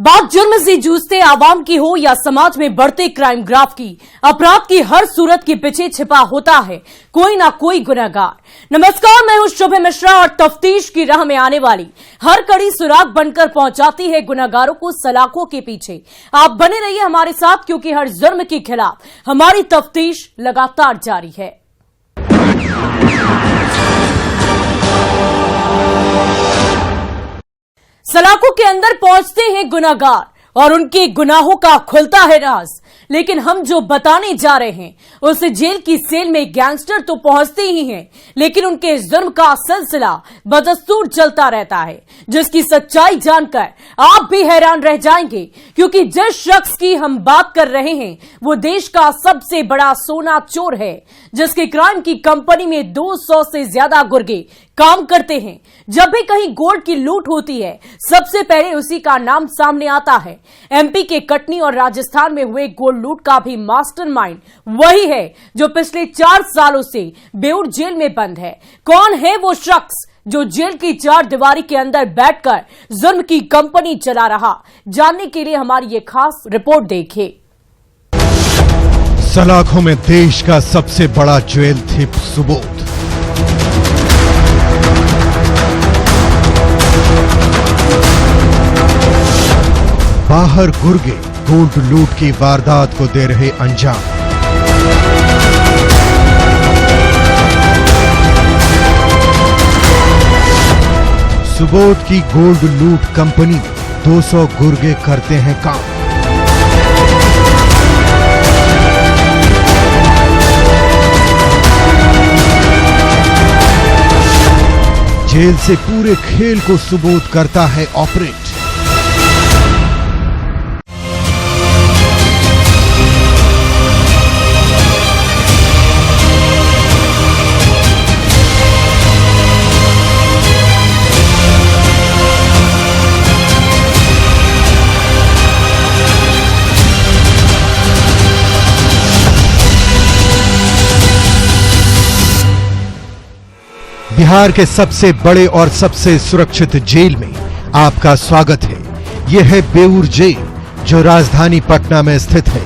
बात जुर्म से जूझते आवाम की हो या समाज में बढ़ते क्राइम ग्राफ की, अपराध की हर सूरत के पीछे छिपा होता है कोई ना कोई गुनहगार। नमस्कार, मैं हूं शुभ मिश्रा और तफ्तीश की राह में आने वाली हर कड़ी सुराग बनकर पहुंचाती है गुनहगारों को सलाखों के पीछे। आप बने रहिए हमारे साथ, क्योंकि हर जुर्म के खिलाफ हमारी तफ्तीश लगातार जारी है। सलाखों के अंदर पहुंचते हैं गुनहगार और उनके गुनाहों का खुलता है राज। लेकिन हम जो बताने जा रहे हैं उस जेल की सेल में गैंगस्टर तो पहुंचते ही हैं, लेकिन उनके जुर्म का सिलसिला बदस्तूर चलता रहता है, जिसकी सच्चाई जानकर आप भी हैरान रह जाएंगे। क्योंकि जिस शख्स की हम बात कर रहे हैं वो देश का सबसे बड़ा सोना चोर है, जिसके क्राइम की कंपनी में 200 से ज्यादा गुर्गे काम करते हैं। जब भी कहीं गोल्ड की लूट होती है सबसे पहले उसी का नाम सामने आता है। एमपी के कटनी और राजस्थान में हुए गोल्ड लूट का भी मास्टरमाइंड वही है जो पिछले 4 सालों से बेऊर जेल में बंद है। कौन है वो शख्स जो जेल की 4 दीवारी के अंदर बैठकर जुर्म की कंपनी चला रहा? जानने के लिए हमारी ये खास रिपोर्ट देखिए। सलाखों में देश का सबसे बड़ा ज्वेल थिप सुबोध। बाहर गुर्गे गोल्ड लूट की वारदात को दे रहे अंजाम। सुबोध की गोल्ड लूट कंपनी में 200 गुर्गे करते हैं काम। जेल से पूरे खेल को सुबोध करता है ऑपरेट। बिहार के सबसे बड़े और सबसे सुरक्षित जेल में आपका स्वागत है। यह है बेऊर जेल, जो राजधानी पटना में स्थित है,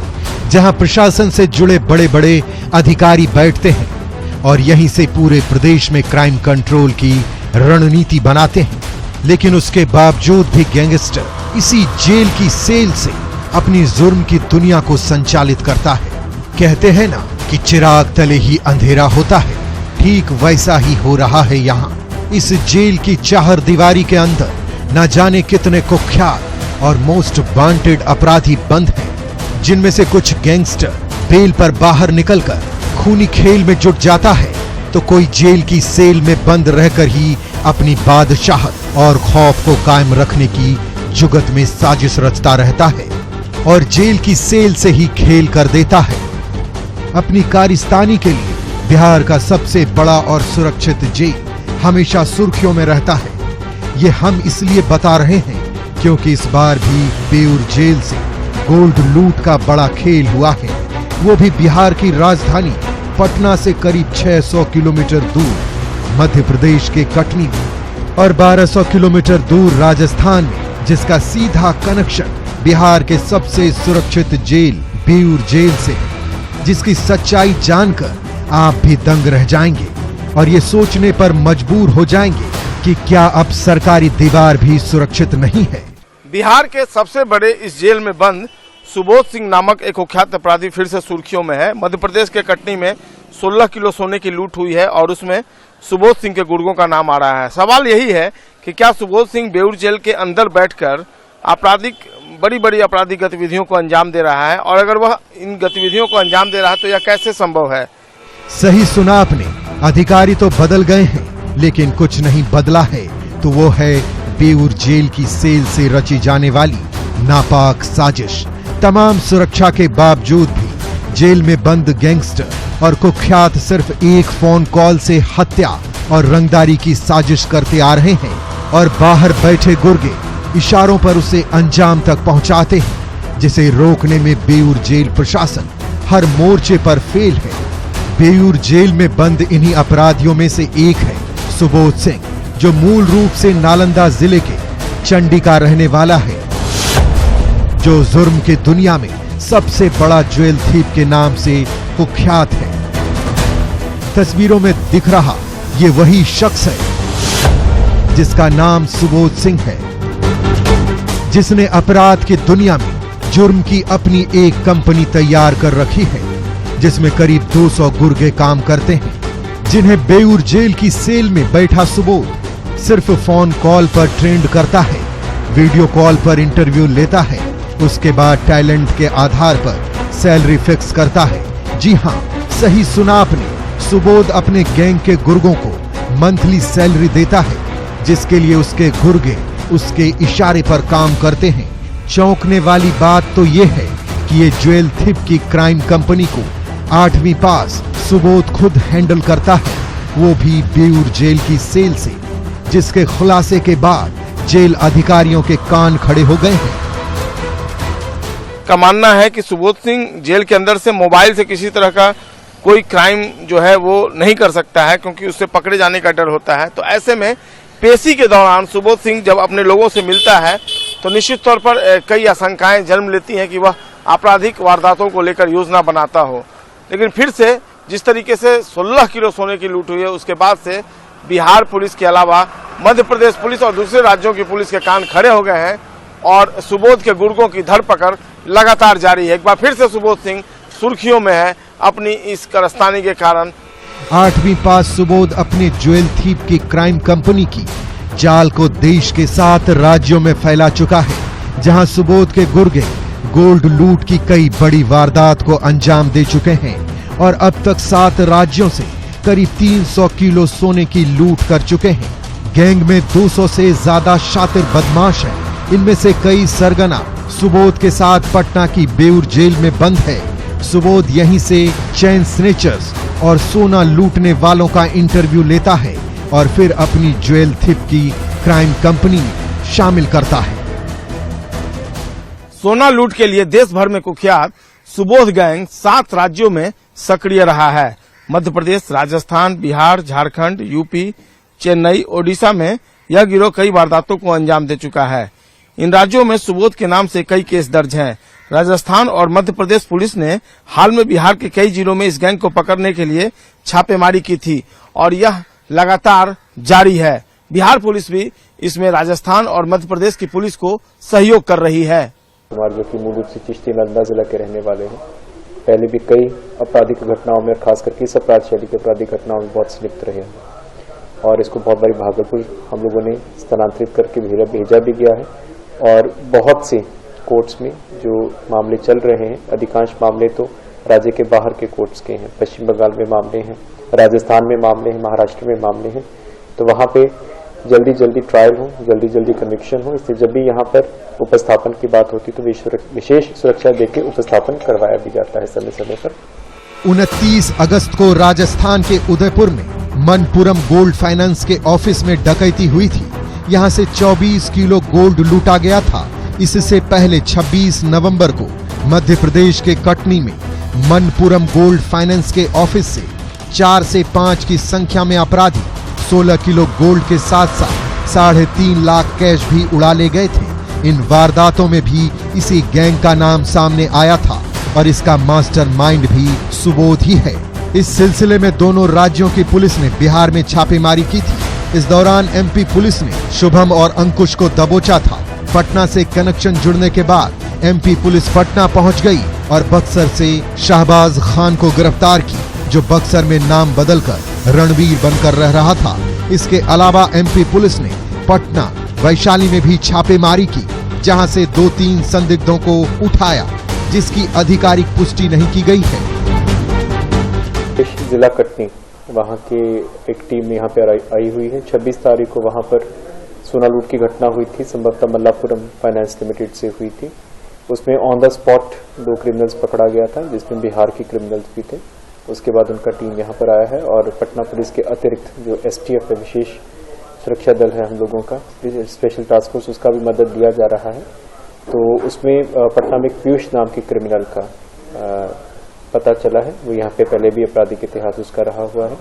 जहां प्रशासन से जुड़े बड़े बड़े अधिकारी बैठते हैं और यहीं से पूरे प्रदेश में क्राइम कंट्रोल की रणनीति बनाते हैं। लेकिन उसके बावजूद भी गैंगस्टर इसी जेल की सेल से अपनी जुर्म की दुनिया को संचालित करता है। कहते हैं ना कि चिराग तले ही अंधेरा होता है, ठीक वैसा ही हो रहा है यहाँ। इस जेल की 4 दीवारी के अंदर न जाने कितने कुख्यात और मोस्ट वांटेड अपराधी बंद हैं, जिनमें से कुछ गैंगस्टर बेल पर बाहर निकलकर खूनी खेल में जुट जाता है, तो कोई जेल की सेल में बंद रहकर ही अपनी बादशाहत और खौफ को कायम रखने की जुगत में साजिश रचता रहता है और जेल की सेल से ही खेल कर देता है। अपनी कारिस्तानी के लिए बिहार का सबसे बड़ा और सुरक्षित जेल हमेशा सुर्खियों में रहता है। ये हम इसलिए बता रहे हैं क्योंकि इस बार भी बेऊर जेल से गोल्ड लूट का बड़ा खेल हुआ है, वो भी बिहार की राजधानी पटना से करीब 600 किलोमीटर दूर मध्य प्रदेश के कटनी में और 1200 किलोमीटर दूर राजस्थान में, जिसका सीधा कनेक्शन बिहार के सबसे सुरक्षित जेल बेऊर जेल से, जिसकी सच्चाई जानकर आप भी दंग रह जाएंगे और ये सोचने पर मजबूर हो जाएंगे कि क्या अब सरकारी दीवार भी सुरक्षित नहीं है। बिहार के सबसे बड़े इस जेल में बंद सुबोध सिंह नामक एक कुख्यात अपराधी फिर से सुर्खियों में है। मध्य प्रदेश के कटनी में 16 किलो सोने की लूट हुई है और उसमें सुबोध सिंह के गुर्गों का नाम आ रहा है। सवाल यही है कि क्या सुबोध सिंह बेऊर जेल के अंदर बैठकर बड़ी बड़ी आपराधिक गतिविधियों को अंजाम दे रहा है, और अगर वह इन गतिविधियों को अंजाम दे रहा है तो यह कैसे संभव है? सही सुना आपने। अधिकारी तो बदल गए हैं, लेकिन कुछ नहीं बदला है, तो वो है बेऊर जेल की सेल से रची जाने वाली नापाक साजिश। तमाम सुरक्षा के बावजूद भी जेल में बंद गैंगस्टर और कुख्यात सिर्फ एक फोन कॉल से हत्या और रंगदारी की साजिश करते आ रहे हैं और बाहर बैठे गुर्गे इशारों पर उसे अंजाम तक पहुंचाते हैं, जिसे रोकने में बेऊर जेल प्रशासन हर मोर्चे पर फेल है। बेऊर जेल में बंद इन्हीं अपराधियों में से एक है सुबोध सिंह, जो मूल रूप से नालंदा जिले के चंडी का रहने वाला है। जो जुर्म की दुनिया में सबसे बड़ा ज्वेल थीप के नाम से कुख्यात है। तस्वीरों में दिख रहा ये वही शख्स है जिसका नाम सुबोध सिंह है, जिसने अपराध की दुनिया में जुर्म की अपनी एक कंपनी तैयार कर रखी है, जिसमें करीब 200 गुर्गे काम करते हैं, जिन्हें बेऊर जेल की सेल में बैठा सुबोध सिर्फ फोन कॉल पर ट्रेंड करता है, वीडियो कॉल पर इंटरव्यू लेता है, उसके बाद टैलेंट के आधार पर सैलरी फिक्स करता है। जी हां, सही सुना आपने, सुबोध अपने गैंग के गुर्गों को मंथली सैलरी देता है, जिसके लिए उसके गुर्गे उसके इशारे पर काम करते हैं। चौंकने वाली बात तो यह है कि ये ज्वेल थिप की क्राइम कंपनी को 8वीं पास सुबोध खुद हैंडल करता है, वो भी बेऊर जेल की सेल से, जिसके खुलासे के बाद जेल अधिकारियों के कान खड़े हो गए हैं। का मानना है कि सुबोध सिंह जेल के अंदर से मोबाइल से किसी तरह का कोई क्राइम जो है वो नहीं कर सकता है, क्योंकि उससे पकड़े जाने का डर होता है। तो ऐसे में पेशी के दौरान सुबोध सिंह जब अपने लोगों से मिलता है तो निश्चित तौर पर कई आशंकाएं जन्म लेती हैं कि वह आपराधिक वारदातों को लेकर योजना बनाता हो। लेकिन फिर से जिस तरीके से 16 किलो सोने की लूट हुई है, उसके बाद से बिहार पुलिस के अलावा मध्य प्रदेश पुलिस और दूसरे राज्यों की पुलिस के कान खड़े हो गए हैं और सुबोध के गुर्गों की धरपकड़ लगातार जारी है। एक बार फिर से सुबोध सिंह सुर्खियों में है अपनी इस कारस्तानी के कारण। 8वीं पास सुबोध अपने ज्वेल थीप की क्राइम कंपनी की जाल को देश के 7 राज्यों में फैला चुका है, जहां सुबोध के गुर्गे गोल्ड लूट की कई बड़ी वारदात को अंजाम दे चुके हैं और अब तक 7 राज्यों से करीब 300 किलो सोने की लूट कर चुके हैं। गैंग में 200 से ज्यादा शातिर बदमाश हैं, इनमें से कई सरगना सुबोध के साथ पटना की बेऊर जेल में बंद है। सुबोध यहीं से चैन स्नेचर्स और सोना लूटने वालों का इंटरव्यू लेता है और फिर अपनी ज्वेल थिप की क्राइम कंपनी में शामिल करता है। सोना लूट के लिए देश भर में कुख्यात सुबोध गैंग 7 राज्यों में सक्रिय रहा है। मध्य प्रदेश, राजस्थान, बिहार, झारखंड, यूपी, चेन्नई, ओडिशा में यह गिरोह कई वारदातों को अंजाम दे चुका है। इन राज्यों में सुबोध के नाम से कई केस दर्ज हैं। राजस्थान और मध्य प्रदेश पुलिस ने हाल में बिहार के कई जिलों में इस गैंग को पकड़ने के लिए छापेमारी की थी और यह लगातार जारी है। बिहार पुलिस भी इसमें राजस्थान और मध्य प्रदेश की पुलिस को सहयोग कर रही है। कुमार जो कि मूल रूप से चिश्ती नालंदा जिला के रहने वाले हैं, पहले भी कई आपराधिक घटनाओं में, खास करके इस अपराध शैली के आपराधिक घटनाओं में बहुत संलिप्त रहे हैं और इसको बहुत बड़ी भागलपुर हम लोगों ने स्थानांतरित करके भेजा भी गया है और बहुत से कोर्ट्स में जो मामले चल रहे हैं, अधिकांश मामले तो राज्य के बाहर के कोर्ट्स के हैं। पश्चिम बंगाल में मामले हैं, राजस्थान में मामले हैं, महाराष्ट्र में मामले हैं, तो वहाँ पे जल्दी जल्दी ट्रायल हो, जल्दी जल्दी कन्विक्शन हो। इसलिए जब भी यहाँ पर उपस्थापन की बात होती तो विशेष सुरक्षा देके उपस्थापन करवाया भी जाता है समय समय पर। 29 अगस्त को राजस्थान के उदयपुर में मनपुरम गोल्ड फाइनेंस के ऑफिस में डकैती हुई थी। यहां से 24 किलो गोल्ड लूटा गया था। इससे पहले 26 नवंबर को मध्य प्रदेश के कटनी में मनपुरम गोल्ड फाइनेंस के ऑफिस से 4 से 5 की संख्या में अपराधी 16 किलो गोल्ड के साथ साथ 3.5 लाख कैश भी उड़ा ले गए थे। इन वारदातों में भी इसी गैंग का नाम सामने आया था और इसका मास्टरमाइंड भी सुबोध ही है। इस सिलसिले में दोनों राज्यों की पुलिस ने बिहार में छापेमारी की थी। इस दौरान एमपी पुलिस ने शुभम और अंकुश को दबोचा था। पटना से कनेक्शन जुड़ने के बाद एमपी पुलिस पटना पहुंच गई और बक्सर से शहबाज खान को गिरफ्तार की, जो बक्सर में नाम बदलकर रणवीर बनकर रह रहा था। इसके अलावा एमपी पुलिस ने पटना, वैशाली में भी छापेमारी की, जहां से 2-3 संदिग्धों को उठाया, जिसकी आधिकारिक पुष्टि नहीं की गई है। जिला कटनी वहां के एक टीम यहाँ पे आई हुई है। 26 तारीख को वहां पर सोना लूट की घटना हुई थी, संभवतः मल्लापुरम फाइनेंस लिमिटेड से हुई थी। उसमें ऑन द स्पॉट 2 क्रिमिनल्स पकड़ा गया था, जिसमें बिहार के क्रिमिनल्स भी थे। उसके बाद उनका टीम यहाँ पर आया है और पटना पुलिस के अतिरिक्त जो एसटीएफ है, विशेष सुरक्षा दल है हम लोगों का, स्पेशल टास्क फोर्स, उसका भी मदद दिया जा रहा है। तो उसमें पटना में पीयूष नाम के क्रिमिनल का पता चला है। वो यहाँ पे पहले भी आपराधिक इतिहास उसका रहा हुआ है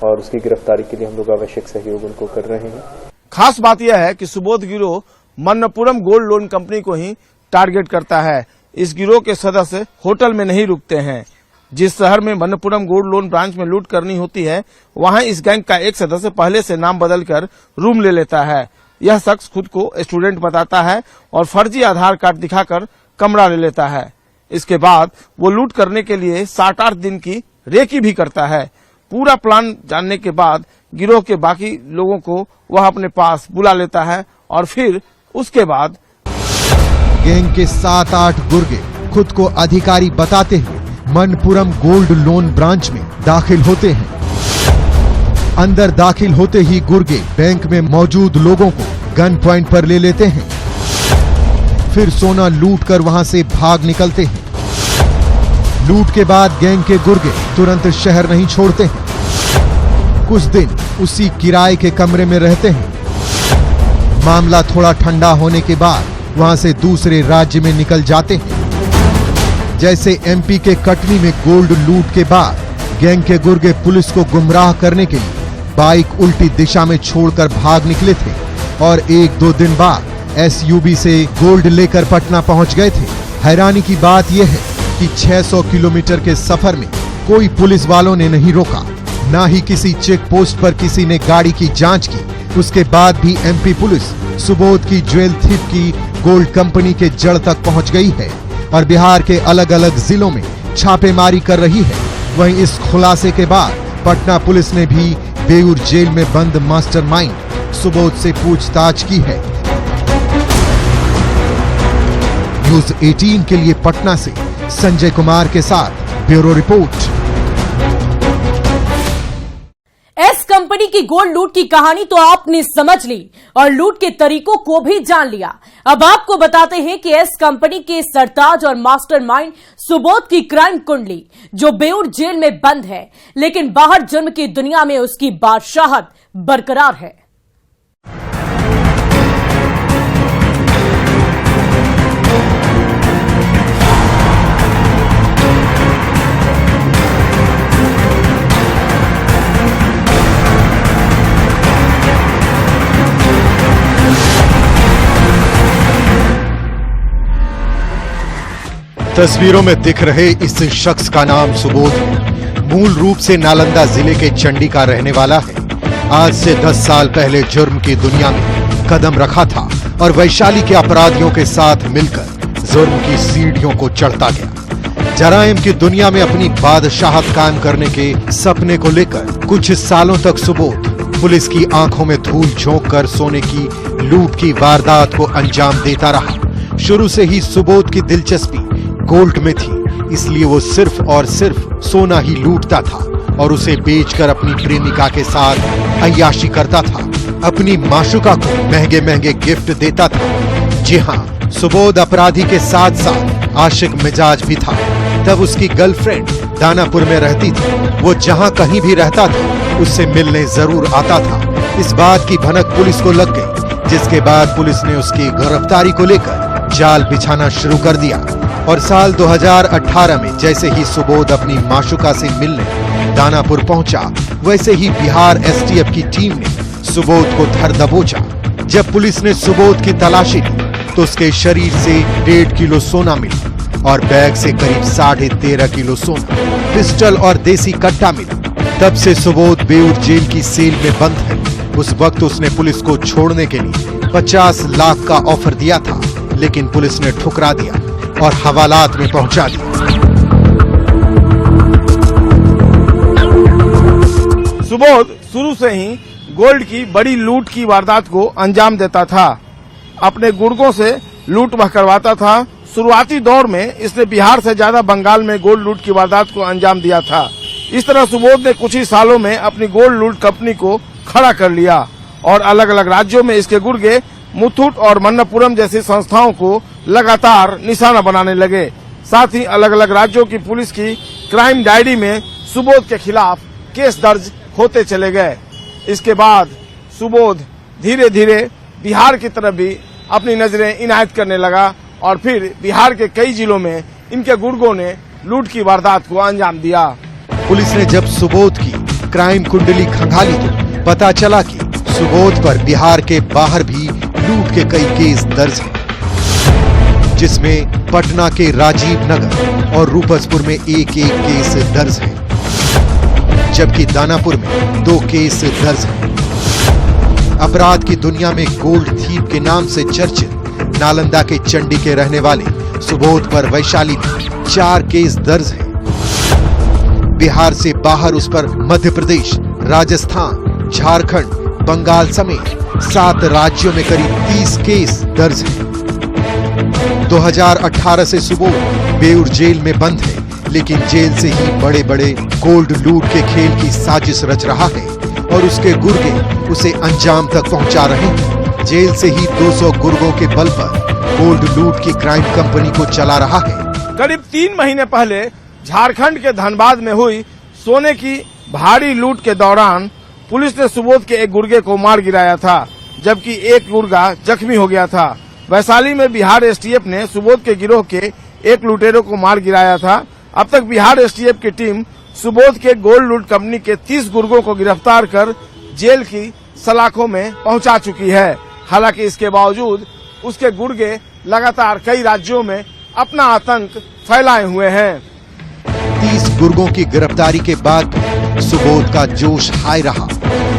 और उसकी गिरफ्तारी के लिए हम लोग आवश्यक सहयोग उनको कर रहे हैं। खास बात यह है कि सुबोध गिरोह मनपुरम गोल्ड लोन कंपनी को ही टारगेट करता है। इस गिरोह के सदस्य होटल में नहीं रुकते हैं। जिस शहर में मन्नपुरम गोल्ड लोन ब्रांच में लूट करनी होती है, वहां इस गैंग का एक सदस्य पहले से नाम बदलकर रूम ले लेता है। यह शख्स खुद को स्टूडेंट बताता है और फर्जी आधार कार्ड दिखाकर कमरा ले लेता है। इसके बाद वो लूट करने के लिए 7-8 दिन की रेकी भी करता है। पूरा प्लान जानने के बाद गिरोह के बाकी लोगों को वह अपने पास बुला लेता है और फिर उसके बाद गैंग के 7-8 गुर्गे खुद को अधिकारी बताते हुए मन्नपुरम गोल्ड लोन ब्रांच में दाखिल होते हैं। अंदर दाखिल होते ही गुर्गे बैंक में मौजूद लोगों को गन पॉइंट पर ले लेते हैं, फिर सोना लूट कर वहां से भाग निकलते हैं। लूट के बाद गैंग के गुर्गे तुरंत शहर नहीं छोड़ते हैं। कुछ दिन उसी किराए के कमरे में रहते हैं। मामला थोड़ा ठंडा होने के बाद वहां से दूसरे राज्य में निकल जाते हैं। जैसे एमपी के कटनी में गोल्ड लूट के बाद गैंग के गुर्गे पुलिस को गुमराह करने के लिए बाइक उल्टी दिशा में छोड़कर भाग निकले थे और 1-2 दिन बाद एसयूवी से गोल्ड लेकर पटना पहुंच गए थे। हैरानी की बात यह है कि 600 किलोमीटर के सफर में कोई पुलिस वालों ने नहीं रोका, ना ही किसी चेक पोस्ट पर किसी ने गाड़ी की जांच की। उसके बाद भी एमपी पुलिस सुबोध की ज्वेल थीफ की गोल्ड कंपनी के जड़ तक पहुंच गई है और बिहार के अलग अलग जिलों में छापेमारी कर रही है। वहीं इस खुलासे के बाद पटना पुलिस ने भी बेऊर जेल में बंद मास्टरमाइंड सुबोध से पूछताछ की है। न्यूज 18 के लिए पटना से संजय कुमार के साथ ब्यूरो रिपोर्ट। एस कंपनी की गोल्ड लूट की कहानी तो आपने समझ ली और लूट के तरीकों को भी जान लिया। अब आपको बताते हैं कि एस कंपनी के सरताज और मास्टरमाइंड सुबोध की क्राइम कुंडली, जो बेऊर जेल में बंद है, लेकिन बाहर जुर्म की दुनिया में उसकी बादशाहत बरकरार है। तस्वीरों में दिख रहे इस शख्स का नाम सुबोध है। मूल रूप से नालंदा जिले के चंडी का रहने वाला है। आज से 10 साल पहले जुर्म की दुनिया में कदम रखा था और वैशाली के अपराधियों के साथ मिलकर जुर्म की सीढ़ियों को चढ़ता गया। जराइम की दुनिया में अपनी बादशाहत कायम करने के सपने को लेकर कुछ सालों तक सुबोध पुलिस की आंखों में धूल झोंक कर सोने की लूट की वारदात को अंजाम देता रहा। शुरू से ही सुबोध की दिलचस्पी गोल्ड में थी, इसलिए वो सिर्फ और सिर्फ सोना ही लूटता था और उसे बेचकर अपनी प्रेमिका के साथ अय्याशी करता था। अपनी माशुका को महंगे महंगे गिफ्ट देता था। जी हाँ, सुबोध अपराधी के साथ साथ आशिक मिजाज भी था। तब उसकी गर्लफ्रेंड दानापुर में रहती थी। वो जहाँ कहीं भी रहता था उससे मिलने जरूर आता था। इस बात की भनक पुलिस को लग गई, जिसके बाद पुलिस ने उसकी गिरफ्तारी को लेकर जाल बिछाना शुरू कर दिया। और साल 2018 में जैसे ही सुबोध अपनी माशुका से मिलने दानापुर पहुंचा, वैसे ही बिहार एसटीएफ की टीम ने सुबोध को धर दबोचा। जब पुलिस ने सुबोध की तलाशी ली तो उसके शरीर से 1.5 किलो सोना मिला और बैग से करीब 13.5 किलो सोना, पिस्टल और देसी कट्टा मिला। तब से सुबोध बेऊर जेल की सेल में बंद है। उस वक्त उसने पुलिस को छोड़ने के लिए 50 लाख का ऑफर दिया था, लेकिन पुलिस ने ठुकरा दिया और हवालात में पहुंचा दिया। सुबोध शुरू से ही गोल्ड की बड़ी लूट की वारदात को अंजाम देता था। अपने गुर्गों से लूट वह करवाता था। शुरुआती दौर में इसने बिहार से ज्यादा बंगाल में गोल्ड लूट की वारदात को अंजाम दिया था। इस तरह सुबोध ने कुछ ही सालों में अपनी गोल्ड लूट कंपनी को खड़ा कर लिया और अलग अलग राज्यों में इसके गुर्गे मुथूट और मन्नपुरम जैसी संस्थाओं को लगातार निशाना बनाने लगे। साथ ही अलग अलग राज्यों की पुलिस की क्राइम डायरी में सुबोध के खिलाफ केस दर्ज होते चले गए। इसके बाद सुबोध धीरे धीरे बिहार की तरफ भी अपनी नजरें इनायत करने लगा और फिर बिहार के कई जिलों में इनके गुर्गों ने लूट की वारदात को अंजाम दिया। पुलिस ने जब सुबोध की क्राइम कुंडली खंगाली तो पता चला कि सुबोध पर बिहार के बाहर भी लूट के कई केस दर्ज हैं। जिसमें पटना के राजीव नगर और रूपसपुर में एक केस दर्ज है, जबकि दानापुर में 2 केस दर्ज हैं। अपराध की दुनिया में गोल्ड थीव के नाम से चर्चित नालंदा के चंडी के रहने वाले सुबोध पर वैशाली में 4 केस दर्ज हैं। बिहार से बाहर उस पर मध्य प्रदेश, राजस्थान, झारखंड, बंगाल समेत 7 राज्यों में करीब 30 केस दर्ज हैं। 2018 से सुबोध बेऊर जेल में बंद है, लेकिन जेल से ही बड़े बड़े गोल्ड लूट के खेल की साजिश रच रहा है और उसके गुर्गे उसे अंजाम तक पहुंचा रहे हैं। जेल से ही 200 गुर्गों के बल पर गोल्ड लूट की क्राइम कंपनी को चला रहा है। करीब 3 महीने पहले झारखंड के धनबाद में हुई सोने की भारी लूट के दौरान पुलिस ने सुबोध के एक गुर्गे को मार गिराया था, जबकि एक गुर्गा जख्मी हो गया था। वैशाली में बिहार एसटीएफ ने सुबोध के गिरोह के एक लुटेरों को मार गिराया था। अब तक बिहार एसटीएफ की टीम सुबोध के गोल्ड लूट कंपनी के 30 गुर्गों को गिरफ्तार कर जेल की सलाखों में पहुंचा चुकी है। हालांकि इसके बावजूद उसके गुर्गे लगातार कई राज्यों में अपना आतंक फैलाए हुए हैं। 30 गुर्गों की गिरफ्तारी के बाद सुबोध का जोश हाई रहा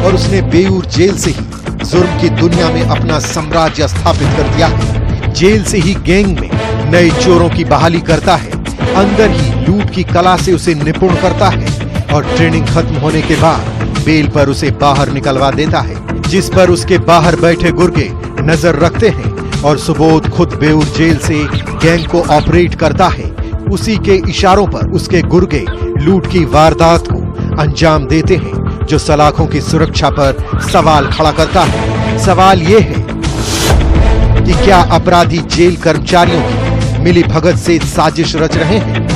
और उसने बेऊर जेल से ही जुर्म की दुनिया में अपना साम्राज्य स्थापित कर दिया है। जेल से ही गैंग में नए चोरों की बहाली करता है, अंदर ही लूट की कला से उसे निपुण करता है और ट्रेनिंग खत्म होने के बाद बेल पर उसे बाहर निकलवा देता है, जिस पर उसके बाहर बैठे गुर्गे नजर रखते हैं और सुबोध खुद बेऊर जेल से गैंग को ऑपरेट करता है। उसी के इशारों पर उसके गुर्गे लूट की वारदात को अंजाम देते हैं, जो सलाखों की सुरक्षा पर सवाल खड़ा करता है। सवाल ये है कि क्या अपराधी जेल कर्मचारियों की मिली भगत से साजिश रच रहे हैं?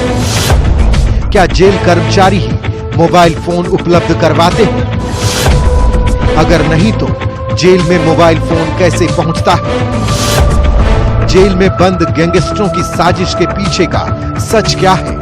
क्या जेल कर्मचारी ही मोबाइल फोन उपलब्ध करवाते हैं? अगर नहीं तो जेल में मोबाइल फोन कैसे पहुंचता है? जेल में बंद गैंगस्टरों की साजिश के पीछे का सच क्या है?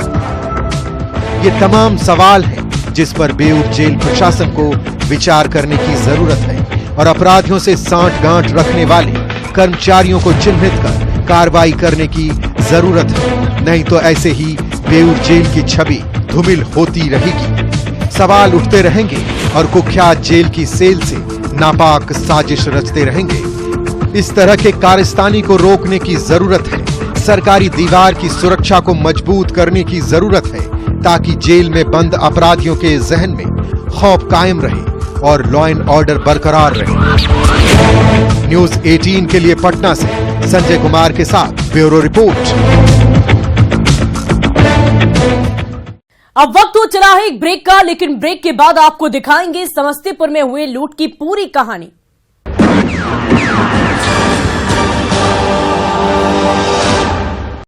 ये तमाम सवाल हैं जिस पर बेऊर जेल प्रशासन को विचार करने की जरूरत है और अपराधियों से सांठ-गांठ रखने वाले कर्मचारियों को चिन्हित कर कार्रवाई करने की जरूरत है। नहीं तो ऐसे ही बेऊर जेल की छवि धूमिल होती रहेगी, सवाल उठते रहेंगे और कुख्यात जेल की सेल से नापाक साजिश रचते रहेंगे। इस तरह के कारस्तानी को रोकने की जरूरत है। सरकारी दीवार की सुरक्षा को मजबूत करने की जरूरत है, ताकि जेल में बंद अपराधियों के जहन में खौफ कायम रहे और लॉ एंड ऑर्डर बरकरार रहे। न्यूज़ 18 के लिए पटना से संजय कुमार के साथ ब्यूरो रिपोर्ट। अब वक्त हो चला है एक ब्रेक का, लेकिन ब्रेक के बाद आपको दिखाएंगे समस्तीपुर में हुए लूट की पूरी कहानी।